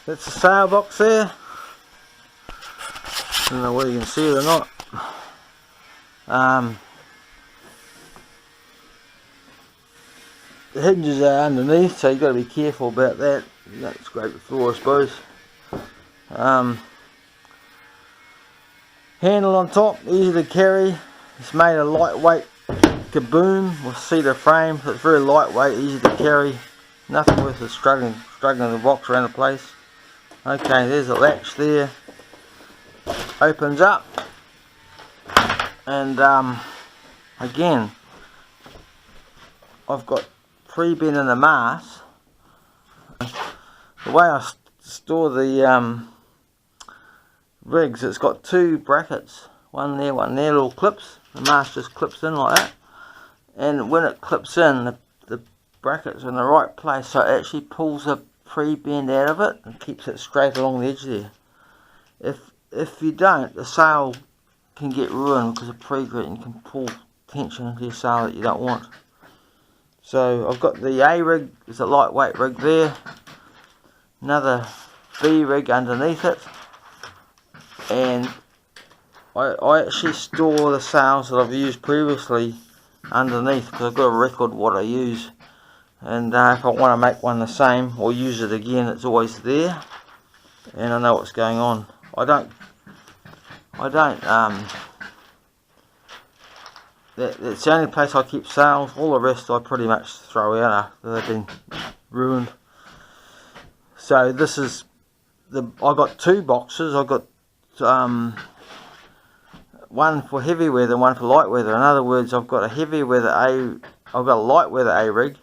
That's the sail box there. I don't know whether you can see it or not. The hinges are underneath, so you've got to be careful about that. You don't scrape the floor, I suppose. Handle on top, easy to carry. It's made of lightweight kaboom with cedar frame, so it's very lightweight, easy to carry. Nothing worth the struggling the box around the place. Okay, there's the latch there. Opens up, and again, I've got pre-bent in the mast. The way I store the rigs, it's got two brackets, one there, little clips. The mast just clips in like that, and when it clips in, the brackets are in the right place, so it actually pulls the pre-bend out of it and keeps it straight along the edge there. If you don't, the sail can get ruined because of pre-bent, and you can pull tension into your sail that you don't want. So I've got the A rig, it's a lightweight rig there, another B rig underneath it, and I actually store the sails that I've used previously underneath, because I've got a record what I use, and if I want to make one the same or use it again, it's always there, and I know what's going on. That's the only place I keep sails. All the rest I pretty much throw out after they've been ruined. So this is I got two boxes. I got one for heavy weather and one for light weather. In other words, I've got a heavy weather I've got a light weather A rig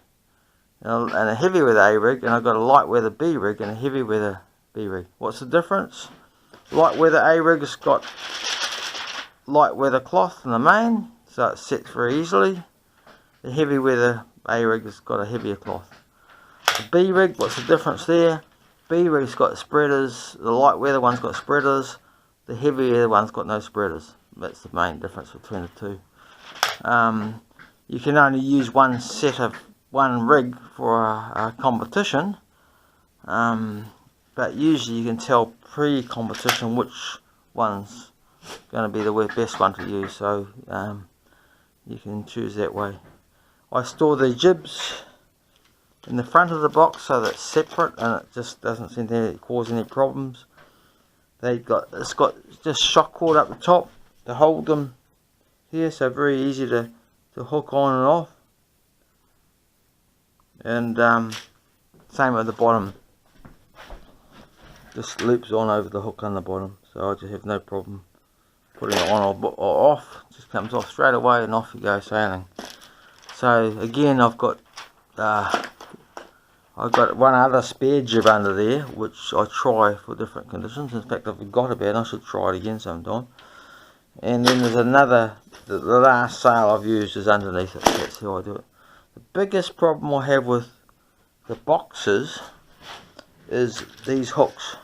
and a heavy weather A rig, and I've got a light weather B rig and a heavy weather B rig. What's the difference? Light weather A rig has got light weather cloth in the main, so it sets very easily. The heavy weather A rig has got a heavier cloth. The B rig, what's the difference there? B rig's got spreaders, the light weather one's got spreaders, the heavy weather one's got no spreaders. That's the main difference between the two. You can only use one rig for a competition, but usually you can tell pre-competition which one's going to be the best one to use, so you can choose that way. I store the jibs in the front of the box so that's separate, and it just doesn't seem to cause any problems. It's got just shock cord up the top to hold them here, so very easy to hook on and off, and same at the bottom, just loops on over the hook on the bottom, so I just have no problem putting it on or off. Just comes off straight away and off you go sailing. So again, I've got one other spare jib under there which I try for different conditions. In fact, I forgot about it. I should try it again sometime. And then there's another, the last sail I've used is underneath it. That's how I do it. The biggest problem I have with the boxes is these hooks.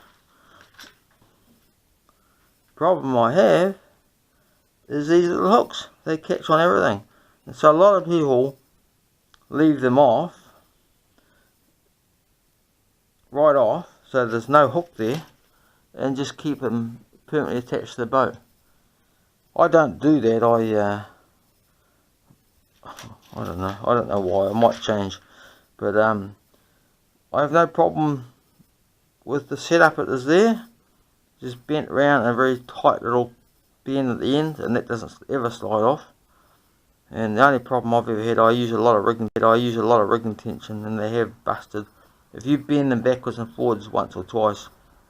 Problem I have is these little hooks. They catch on everything, and so a lot of people leave them right off, so there's no hook there, and just keep them permanently attached to the boat. I don't do that. I don't know why. I might change, but I have no problem with the setup it is there. Just bent round a very tight little bend at the end, and that doesn't ever slide off. And the only problem I've ever had, I use a lot of rigging tension, and they have busted. If you bend them backwards and forwards once or twice,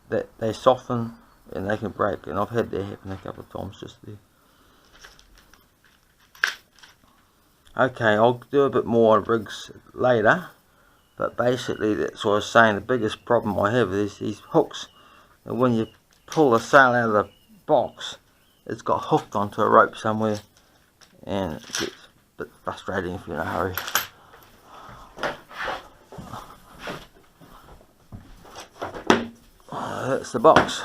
that they soften and they can break, and I've had that happen a couple of times just there. Okay, I'll do a bit more rigs later, but basically that's what I was saying. The biggest problem I have is these hooks, and when you pull the sail out of the box, it's got hooked onto a rope somewhere, and it gets a bit frustrating if you're in a hurry. That's the box.